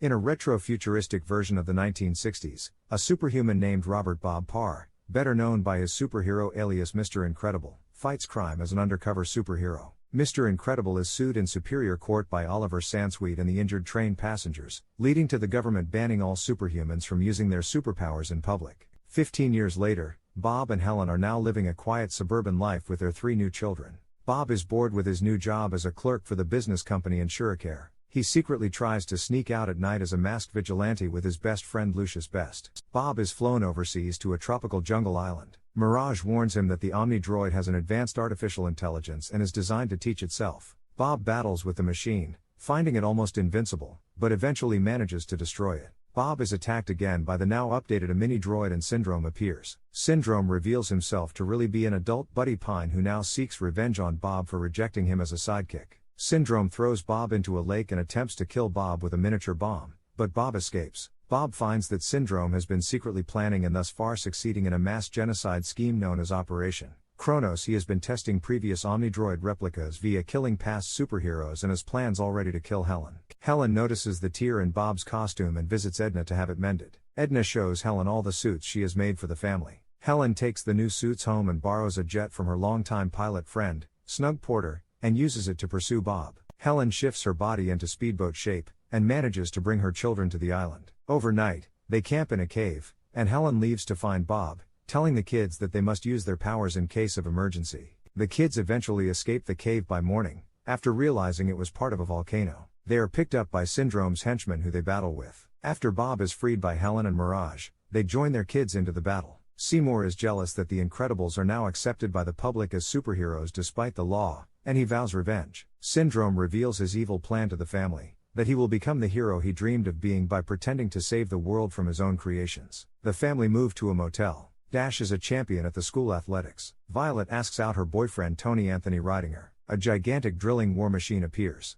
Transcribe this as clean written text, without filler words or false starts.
In a retro-futuristic version of the 1960s, a superhuman named Robert Bob Parr, better known by his superhero alias Mr. Incredible, fights crime as an undercover superhero. Mr. Incredible is sued in Superior Court by Oliver Sansweet and the injured train passengers, leading to the government banning all superhumans from using their superpowers in public. 15 years later, Bob and Helen are now living a quiet suburban life with their 3 new children. Bob is bored with his new job as a clerk for the business company Insuricare. He secretly tries to sneak out at night as a masked vigilante with his best friend Lucius Best. Bob is flown overseas to a tropical jungle island. Mirage warns him that the Omni droid has an advanced artificial intelligence and is designed to teach itself. Bob battles with the machine, finding it almost invincible, but eventually manages to destroy it. Bob is attacked again by the now updated a mini droid and Syndrome appears. Syndrome reveals himself to really be an adult Buddy Pine who now seeks revenge on Bob for rejecting him as a sidekick. Syndrome throws Bob into a lake and attempts to kill Bob with a miniature bomb, but Bob escapes. Bob finds that Syndrome has been secretly planning and thus far succeeding in a mass genocide scheme known as Operation Kronos. He has been testing previous Omnidroid replicas via killing past superheroes and has plans already to kill Helen. Helen notices the tear in Bob's costume and visits Edna to have it mended. Edna shows Helen all the suits she has made for the family. Helen takes the new suits home and borrows a jet from her longtime pilot friend, Snug Porter, and uses it to pursue Bob. Helen shifts her body into speedboat shape, and manages to bring her children to the island. Overnight, they camp in a cave, and Helen leaves to find Bob, telling the kids that they must use their powers in case of emergency. The kids eventually escape the cave by morning, after realizing it was part of a volcano. They are picked up by Syndrome's henchmen who they battle with. After Bob is freed by Helen and Mirage, they join their kids into the battle. Seymour is jealous that the Incredibles are now accepted by the public as superheroes despite the law, and he vows revenge. Syndrome reveals his evil plan to the family, that he will become the hero he dreamed of being by pretending to save the world from his own creations. The family move to a motel. Dash is a champion at the school athletics. Violet asks out her boyfriend Tony Anthony riding her. A gigantic drilling war machine appears.